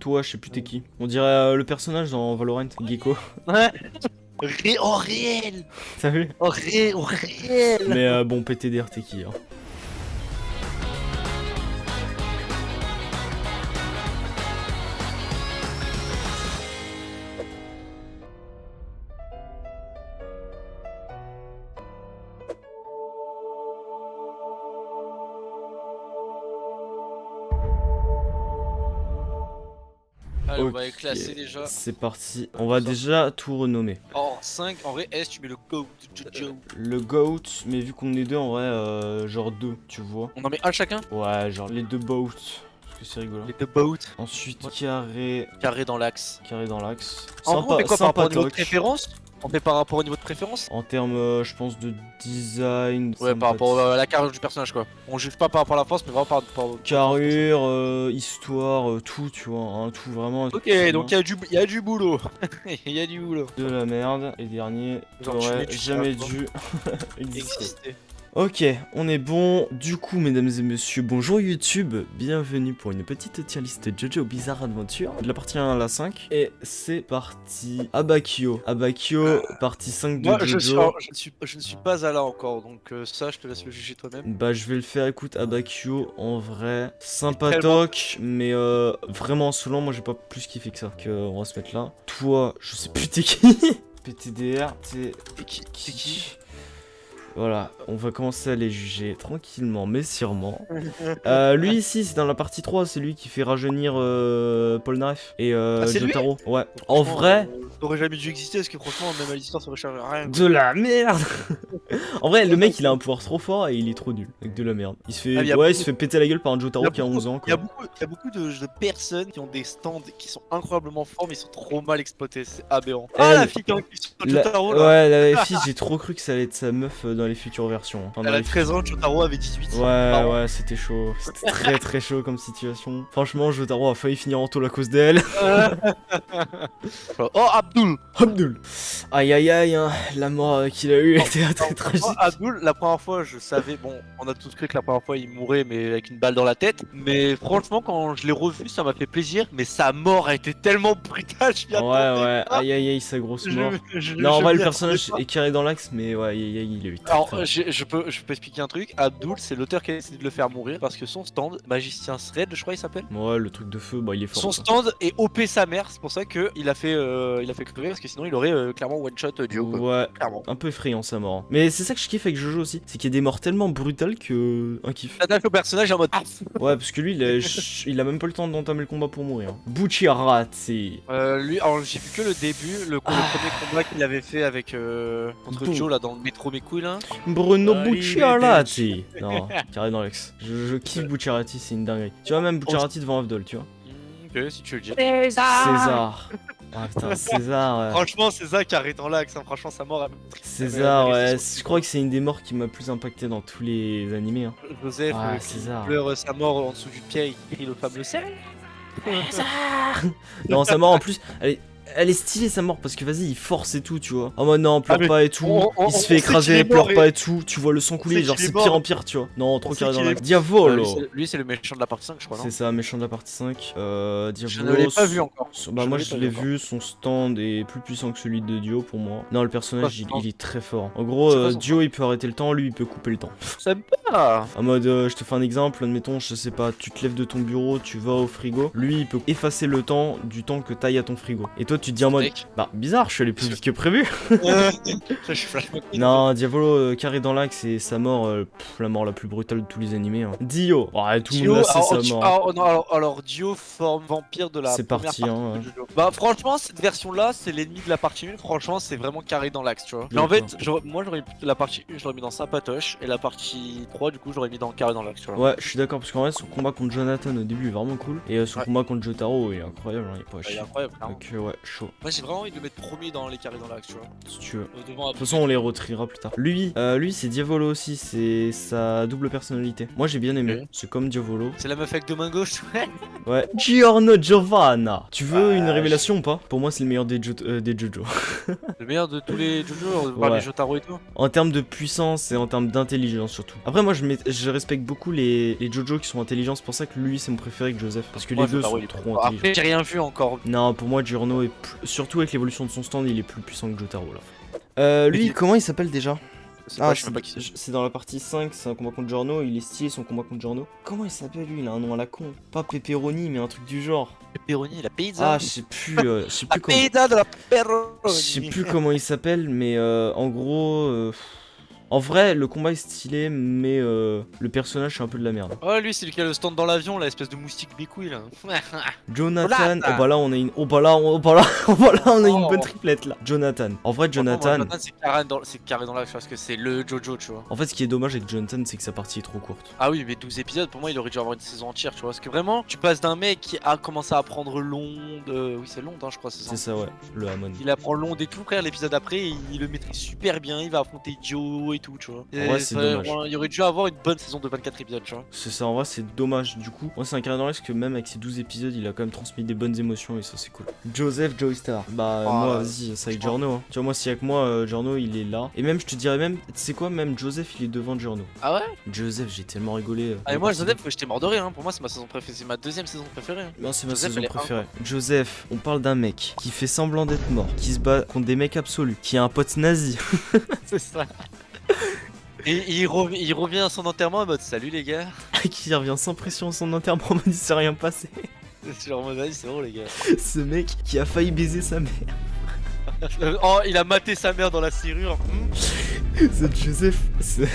Toi, je sais plus t'es qui. On dirait le personnage dans Valorant, Gecko. Ouais. Oh réel. T'as vu? Oh réel. Mais bon, PTDR, t'es qui hein? Allez, on Ok, va les classer déjà. c'est parti. On va déjà tout renommer. En 5, en vrai, S, tu mets le GOAT. Le GOAT, mais vu qu'on est deux, en vrai, genre deux, tu vois. On en met un chacun. Ouais, genre les deux boats. Parce que c'est rigolo. Les deux BOAT. Ensuite, carré. Carré dans l'axe. Carré dans l'axe. En vrai, on fait quoi par rapport au niveau de sympatoche. préférence? On fait par rapport au niveau de préférence? En termes, je pense, de design. Ouais, par rapport à la carrure du personnage quoi. On juge pas par rapport à la force, mais vraiment par rapport au... Carrure, histoire, tout, tu vois, hein, tout vraiment. Ok, donc il y a du boulot. Il y a du boulot. De la merde. Et dernier, Genre, tu t'aurais mets du jamais taf, dû exister. Exister. Ok, on est bon. Du coup, mesdames et messieurs, bonjour YouTube. Bienvenue pour une petite tier list JoJo Bizarre Adventure. De la partie 1 à la 5. Et c'est parti. Abakio. Abakio, partie 5 de Moi, JoJo. je ne suis pas à là encore, donc ça, je te laisse le juger toi-même. Bah, je vais le faire. Écoute, Abakio, en vrai, sympatoque, mais vraiment insolent. Moi, j'ai pas plus kiffé que ça. On va se mettre là. Toi, je sais plus t'es qui. PTDR, t'es qui? Voilà, on va commencer à les juger tranquillement mais sûrement. Lui ici, c'est dans la partie 3, c'est lui qui fait rajeunir Polnareff et c'est lui Jotaro. Ouais, en vrai, t'aurais jamais dû exister parce que franchement, même à l'histoire, ça aurait changé rien. de la merde. En vrai, le mec il a un pouvoir trop fort et il est trop nul. Avec de la merde. Il se fait, il se fait péter la gueule par un Jotaro qui a 11 ans. Il y a beaucoup de personnes qui ont des stands qui sont incroyablement forts mais ils sont trop mal exploités, c'est aberrant. Ah, la fille qui a Jotaro là. Ouais, la fille, j'ai trop cru que ça allait être sa meuf dans les futures versions. Enfin, Elle a 13 ans, Jotaro avait 18. Ouais, c'était chaud. C'était très très chaud comme situation. Franchement, Jotaro a failli finir en tôle à cause d'elle. Oh, Abdul. Abdul. Aïe aïe aïe, hein. La mort qu'il a eue était très tragique. Abdul, la première fois, je savais, bon, on a tous cru que la première fois il mourait, mais avec une balle dans la tête. Mais franchement, quand je l'ai revu, ça m'a fait plaisir. Mais sa mort a été tellement brutale. Ouais, aïe aïe aïe, sa grosse mort. Non, en vrai, le personnage est carré dans l'axe, mais ouais, aïe aïe, il est eu. Alors, je peux expliquer un truc. Abdul, c'est l'auteur qui a décidé de le faire mourir parce que son stand, Magicien Thread, je crois il s'appelle. Ouais, le truc de feu, bah il est fort. Son stand est OP sa mère, c'est pour ça que il a fait crever parce que sinon il aurait clairement one shot Dio. Ouais, clairement. Un peu effrayant sa mort. Mais c'est ça que je kiffe avec Jojo aussi, c'est qu'il y a des morts tellement brutales que un kiff. T'attaques le personnage en mode. Ouais, parce que lui, il a même pas le temps d'entamer le combat pour mourir. Bucciarati. Lui, alors j'ai vu que le début, le premier combat qu'il avait fait avec contre Joe là dans le métro mes couilles là. Bruno Bucciarati. Non, carré dans l'ex. Je kiffe Bucciarati, c'est une dinguerie. Tu vois même Bucciarati devant Avdol, tu vois. Ok, si tu veux le dire. César. Ah putain, César. Ouais. Franchement, César carré dans l'axe, hein. Franchement, sa mort. César, ouais, je crois que c'est une des morts qui m'a plus impacté dans tous les animés. Hein. Joseph, César. pleure sa mort en dessous du pied, il crie le fameux César. Non, sa mort en plus, elle est stylée sa mort parce que vas-y, il force et tout, tu vois. Oh mode non, pleure pas et tout. Il se fait écraser, pleure pas et tout. Tu vois le sang couler, genre c'est pire en pire, tu vois. Non, trop carré dans la Diavolo. Lui, c'est le méchant de la partie 5, je crois. C'est ça, méchant de la partie 5. Diavolo. Je ne l'ai pas vu encore. Bah, moi je l'ai vu, son stand est plus puissant que celui de Dio pour moi. Non, le personnage il est très fort. En gros, Dio il peut arrêter le temps, lui il peut couper le temps. Ça me pas. En mode, je te fais un exemple, admettons, je sais pas, tu te lèves de ton bureau, tu vas au frigo. Lui il peut effacer le temps du temps que t'ailles à ton frigo. Et toi tu te dis en mode. Bah bizarre, je suis allé plus vite que prévu. Non, Diavolo carré dans l'axe et sa mort, la mort la plus brutale de tous les animés. Hein. Dio, ouais, tout le monde l'a sait sa mort. Alors Dio forme vampire de la c'est parti, hein. Bah franchement cette version là c'est l'ennemi de la partie 1, franchement c'est vraiment carré dans l'axe tu vois. Mais en fait moi j'aurais mis la partie 1 j'aurais mis dans Sympatoche et la partie 3 du coup j'aurais mis dans carré dans l'axe tu vois. Ouais je suis d'accord parce qu'en vrai son combat contre Jonathan au début est vraiment cool et son combat contre Jotaro il est incroyable hein, il est pas chier. Il est incroyable. Donc ouais chaud. Moi j'ai vraiment envie de le mettre premier dans les carrés dans l'axe, tu vois. Si tu veux. Devant De toute façon, on les retriera plus tard. Lui c'est Diavolo aussi, c'est sa double personnalité. Moi, j'ai bien aimé. Ok. C'est comme Diavolo. C'est la meuf avec deux mains gauches, ouais. Ouais. Giorno Giovanna. Tu veux une révélation ou pas? Pour moi, c'est le meilleur des Jojo. Le meilleur de tous les Jojo, voir Ouais. les Jotaro et tout. En termes de puissance et en termes d'intelligence surtout. Après, moi, je respecte beaucoup les Jojo qui sont intelligents. C'est pour ça que lui, c'est mon préféré que Joseph. Parce que les Ouais, deux Jotaro, sont il est trop Après, intelligents. j'ai rien vu encore. Non, pour moi, Giorno est surtout avec l'évolution de son stand, il est plus puissant que Jotaro là. Lui, Mais- comment il s'appelle déjà? C'est pas, je sais même pas qui c'est. c'est dans la partie 5, c'est un combat contre Giorno, il est stylé son combat contre Giorno. Comment il s'appelle lui? Il a un nom à la con. Pas Pepperoni, mais un truc du genre. Pepperoni, la pizza. Ah, je sais plus La comment. pizza de la pepperoni. Je sais plus comment il s'appelle, mais en gros. En vrai, le combat est stylé, mais le personnage c'est un peu de la merde. Ouais, lui, c'est lui qui a le stand dans l'avion, là, espèce de moustique bécouille là. Jonathan, Jonathan. oh bah là on a une, oh bah là on a une Oh. bonne triplette là. Jonathan. En vrai, Jonathan. Jonathan, c'est carré dans l'axe parce que c'est le Jojo, tu vois. En fait, ce qui est dommage avec Jonathan, c'est que sa partie est trop courte. Ah oui, mais 12 épisodes, pour moi, il aurait dû avoir une saison entière, tu vois. Parce que vraiment, tu passes d'un mec qui a commencé à apprendre l'onde. Oui, c'est l'onde, hein, je crois, c'est ça. C'est ça, ouais. Le Hamon. Il apprend l'onde et tout, frère. L'épisode après, il le maîtrise super bien. Il va affronter Joe et tout, tu vois. En vrai, c'est dommage. Il aurait dû avoir une bonne saison de 24 épisodes, tu vois. C'est ça, en vrai, c'est dommage. Du coup, moi, c'est un carré dans l'axe que même avec ses 12 épisodes, il a quand même transmis des bonnes émotions et ça, c'est cool. Joseph Joystar. Bah, Oh, moi, vas-y, c'est avec Giorno. Hein. Tu vois, moi, si avec moi, Giorno, il est là. Et même, je te dirais même, tu sais quoi, même Joseph, il est devant Giorno. Ah ouais? Joseph, j'ai tellement rigolé. Ah, et moi, Joseph, j'étais mort de rire. Hein. Pour moi, c'est ma saison préférée. C'est ma deuxième saison préférée. Hein. Non, c'est ma Joseph, saison elle est préférée. Joseph, on parle d'un mec qui fait semblant d'être mort, qui se bat contre des mecs absolus, qui a un pote nazi. C'est ça. Et il revient à son enterrement en mode salut les gars. qui revient sans pression à son enterrement, on dit c'est rien passé. C'est genre en mode vas-y, c'est bon les gars. Ce mec qui a failli baiser sa mère. Oh, il a maté sa mère dans la serrure. C'est Joseph, il est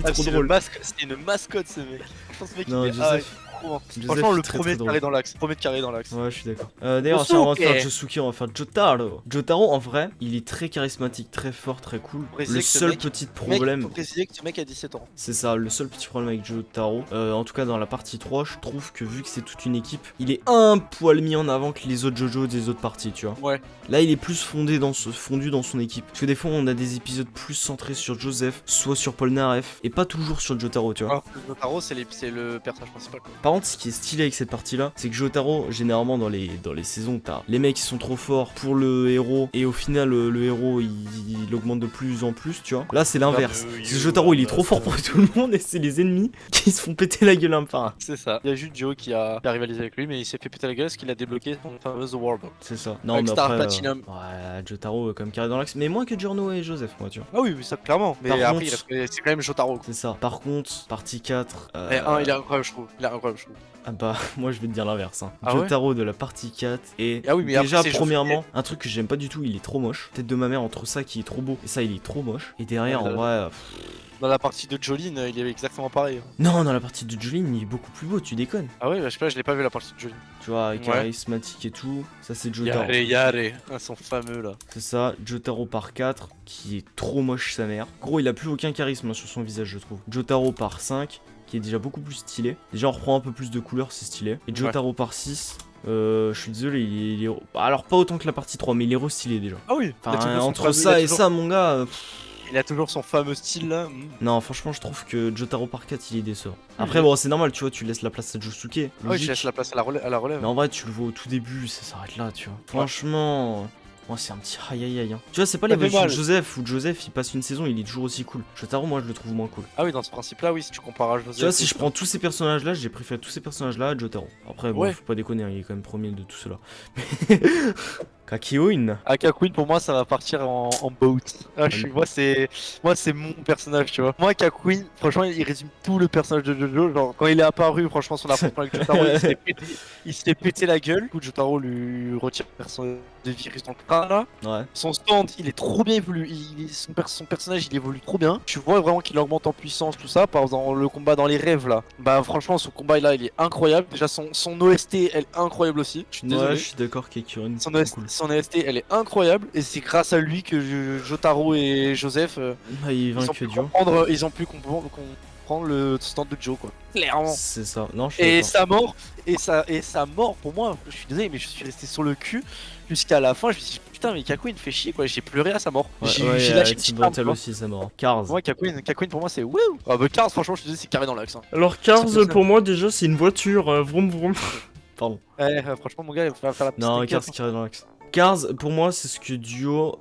Ah, trop c'est drôle. c'est une mascotte ce mec. Je pense ce mec Non, il est Joseph. il est trop bon. Joseph, Franchement, le très, premier très de carré drôle. dans l'axe. Premier de carré dans l'axe. Ouais, je suis d'accord. D'ailleurs, si on va Josuke. faire Josuke, on va faire Jotaro. Jotaro, en vrai, il est très charismatique, très fort, très cool. Préciser Le que ce seul mec- petit Mec, problème, faut préciser que ce mec a 17 ans. c'est ça, le seul petit problème avec Jotaro, en tout cas dans la partie 3, je trouve que vu que c'est toute une équipe, il est un poil mis en avant que les autres Jojo des autres parties, tu vois. Ouais. Là, il est plus fondu dans son équipe. Parce que des fois, on a des épisodes plus centrés sur Joseph, soit sur Polnareff, et pas toujours sur Jotaro, tu vois. Alors que Jotaro, c'est le personnage principal. Quoi. Par contre, ce qui est stylé avec cette partie-là, c'est que Jotaro, généralement dans les saisons, t'as les mecs qui sont trop forts pour le héros, et au final, le héros, il augmente de plus en plus, tu vois. Là, c'est l'inverse. C'est Jotaro, il est trop fort pour tout le monde, et c'est les ennemis qui se font péter la gueule un par un. C'est ça. Il y a juste Joe qui a rivalisé avec lui, mais il s'est fait péter la gueule parce qu'il a débloqué son fameuse World. C'est ça. Non, Avec mais Star après, Platinum. ouais, Jotaro, comme carré dans l'axe, mais moins que Giorno et Joseph, moi, tu vois. Ah oui, mais ça clairement. Mais Par après, contre- c'est quand même Jotaro. Quoi. C'est ça. Par contre, partie 4. Mais il est incroyable, je trouve. Il est incroyable, je trouve. Ah bah, moi je vais te dire l'inverse. Hein. Ah ouais Jotaro de la partie 4 et Ah oui, mais déjà après, c'est premièrement, un truc que j'aime pas du tout, il est trop moche. Tête de ma mère entre ça qui est trop beau et ça il est trop moche. Et derrière Ouais, en vrai... Dans la partie de Jolene, il est exactement pareil. Non, dans la partie de Jolene il est beaucoup plus beau, tu déconnes. Ah ouais, bah, je sais pas, je l'ai pas vu la partie de Jolene. Tu vois, Ouais. charismatique et tout, ça c'est Jotaro. Yare, ah, son fameux là. C'est ça, Jotaro par 4 qui est trop moche sa mère. Gros, il a plus aucun charisme hein, sur son visage je trouve. Jotaro par 5 qui est déjà beaucoup plus stylé. Déjà on reprend un peu plus de couleurs, c'est stylé. Et Jotaro par 6... je suis désolé, il est... Alors pas autant que la partie 3, mais il est restylé déjà. Ah oui, Enfin, entre ça et ça, mon gars... il a toujours son fameux style là. Non, franchement, je trouve que Jotaro par 4, il est décevant. Après, bon, c'est normal, tu vois, tu laisses la place à Josuke. Ah oui, je laisse la place à la relève. Mais en vrai, tu le vois au tout début, ça s'arrête là, tu vois. Franchement... Moi, c'est un petit aïe aïe aïe. Hein. Tu vois, c'est pas Ça fait l'évolution de mal. Joseph où Joseph il passe une saison, il est toujours aussi cool. Jotaro, moi, je le trouve moins cool. Ah oui, dans ce principe là, oui, si tu compares à Joseph. Tu vois, si je prends tous ces personnages là, j'ai préféré tous ces personnages là à Jotaro. Après, bon, Ouais. faut pas déconner, hein, il est quand même premier de tout cela. Kakyoin. Aka Queen pour moi ça va partir en boat. Ah, moi c'est mon personnage tu vois. Moi Aka Queen franchement il résume tout le personnage de Jojo. Genre quand il est apparu franchement son affrontement avec Jotaro il s'est pété la gueule. Du coup Jotaro lui retire son de virus dans le crâne là. Ouais. Son stand il est trop bien évolué. Son personnage il évolue trop bien. Tu vois vraiment qu'il augmente en puissance tout ça. Par exemple le combat dans les rêves là. Bah franchement son combat là il est incroyable. Déjà son OST elle est incroyable aussi. Je suis désolé. Ouais, je suis d'accord, Kakyoin. Son c'est OST, cool. son OST, elle est incroyable et c'est grâce à lui que Jotaro et Joseph Ah, il est ils ont vaincu pu dur. comprendre, ils ont pu prendre le stand de Joe, quoi. Clairement. C'est ça. Non, je suis Et d'accord. sa mort, pour moi, je suis désolé, mais je suis resté sur le cul jusqu'à la fin. Je me suis dit, putain, mais Kakuin fait chier, quoi. J'ai pleuré à sa mort. Ouais, J'ai ouais, lâché une Team petite larme, tu Brutal vois. aussi, ça mort. Cars. Moi, Kakuin pour moi, c'est wouh. Ah, bah, Cars, franchement, je te dis, c'est carré dans l'axe. Hein. Alors, Cars, C'est ça. pour moi, déjà, c'est une voiture. Vroom vroom. Pardon. Ouais, franchement, mon gars, il va faire la petite Non, équipe, Cars hein. carré dans l'axe. Cars, pour moi, c'est ce que Duo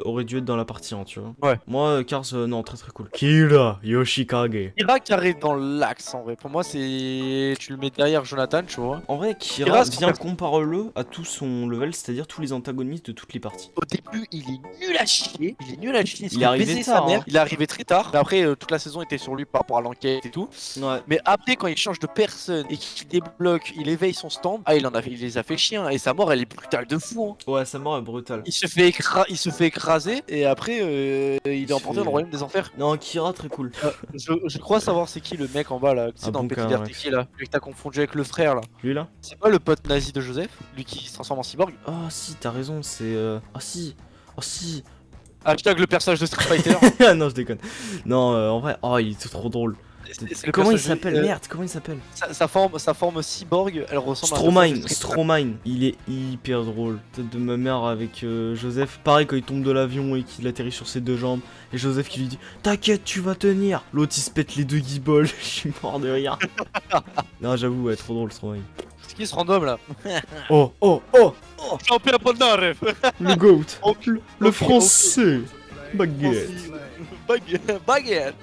aurait dû être dans la partie 1, tu vois. Ouais. Moi, Cars, non, très très cool. Kira Yoshikage. Kira carré dans l'axe, en vrai. Pour moi, c'est. Tu le mets derrière Jonathan, tu vois. En vrai, Kira, Kira, son viens perso- compare-le à tout son level, c'est-à-dire tous les antagonistes de toutes les parties. Au début, il est nul à chier. Il est nul à chier. Il est arrivé baiser tard, sa mère. hein. Il est arrivé très tard. Mais après, toute la saison était sur lui par rapport à l'enquête et tout. Ouais. Mais après, quand il change de personne et qu'il débloque, il éveille son stand. Ah, il les a fait chier. Hein. Et sa mort, elle est brutale de fou. Hein. Ouais, sa mort est brutale. Il se fait écraser. Et après, il est emporté dans le royaume des enfers. Non, Kira, très cool. Je crois savoir c'est qui le mec en bas là. Tu sais, Un dans bon le Petit carré, Vertical là. Lui que t'as confondu avec le frère là. Lui là. C'est pas le pote nazi de Joseph, lui qui se transforme en cyborg. Ah, si, t'as raison, c'est. Ah, si. Ah, si. Hashtag le personnage de Street Fighter. Ah, non, je déconne. Non, en vrai, oh, il est trop drôle. C'est le Comment il personnage- s'appelle Merde, comment il s'appelle sa forme cyborg, elle ressemble à un personnage de Street Stromine, il est hyper drôle. Tête de ma mère avec Joseph. Pareil quand il tombe de l'avion et qu'il atterrit sur ses deux jambes. Et Joseph qui lui dit t'inquiète, tu vas tenir. L'autre il se pète les deux guibolles. Je suis mort de rire. Non, j'avoue, ouais, trop drôle Stromine. C'est qui ce random là? Oh, oh, oh, Champion Polnareff. le GOAT. Le ok, français. Baguette. Baguette.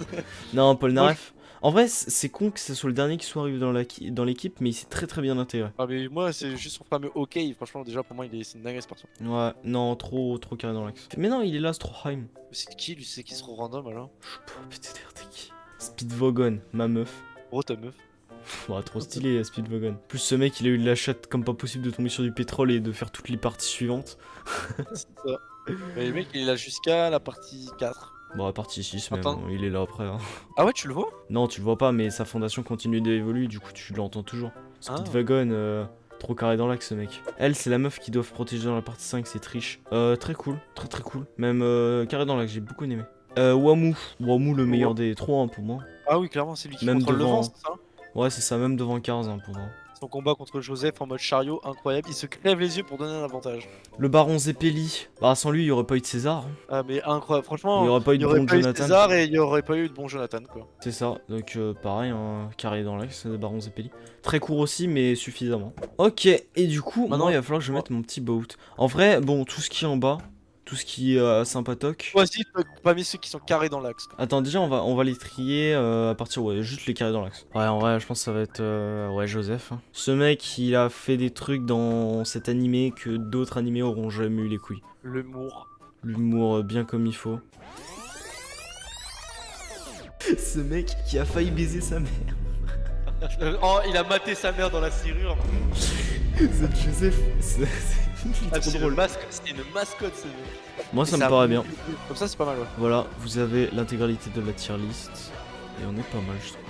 Non, Paul Naref. En vrai, c'est con que ce soit le dernier qui soit arrivé dans l'équipe, mais il s'est très très bien intégré. Ah mais moi c'est juste son fameux OK, franchement déjà pour moi c'est une dinguerie ce perso. Ouais, non, trop carré dans l'axe. Mais non, il est là, Stroheim. C'est qui lui, c'est qui ce random alors? Je sais pas, PTDR, t'es qui Speedwagon, ma meuf. Gros ta meuf. Ouais, trop stylé, Speedwagon. Plus ce mec, il a eu de la chatte comme pas possible de tomber sur du pétrole et de faire toutes les parties suivantes. C'est ça. Mais le mec il est là jusqu'à la partie 4. Bon, la partie 6, mais Attends. bon, il est là après. Hein. Ah ouais tu le vois? Non, tu le vois pas, mais sa fondation continue d'évoluer, du coup, tu l'entends toujours. Speedwagon, trop carré dans l'axe, ce mec. Elle, c'est la meuf qui doit protéger dans la partie 5, c'est Trish. Très cool, très cool. Même carré dans l'axe, j'ai beaucoup aimé. Wamu, le meilleur des 3 hein, pour moi. Ah oui clairement c'est lui qui Même contrôle le devant. vent, c'est ça? Ouais, c'est ça, même devant Cars hein, pour moi. Son combat contre Joseph en mode chariot, incroyable, il se crève les yeux pour donner un avantage. Le baron Zeppeli, bah sans lui, il y aurait pas eu de César. Hein. Ah mais incroyable, Il franchement, y aurait pas eu il de y aurait bon pas eu de Jonathan. César et il y aurait pas eu de bon Jonathan quoi. C'est ça, donc pareil, hein, carré dans l'axe, le baron Zeppeli. Très court aussi, mais suffisamment. Ok, et du coup, Maintenant, moi, il va falloir que je mette mon petit boat. En vrai, bon, tout ce qui est en bas, tout ce qui est sympatoque. Voici pas mis ceux qui sont carrés dans l'axe. Attends, déjà, on va les trier à partir, ouais, juste les carrés dans l'axe. Ouais, en vrai, je pense que ça va être, ouais, Joseph. Hein. Ce mec, il a fait des trucs dans cet animé que d'autres animés auront jamais eu les couilles. L'humour. L'humour bien comme il faut. Ce mec qui a failli baiser sa mère. Oh, il a maté sa mère dans la serrure. C'est Joseph. Ah, C'est c'est trop drôle. c'était une mascotte ce mec. Moi, ça Et me paraît bien. Comme ça c'est pas mal ouais. Voilà, vous avez l'intégralité de la tier list. Et on est pas mal, je trouve.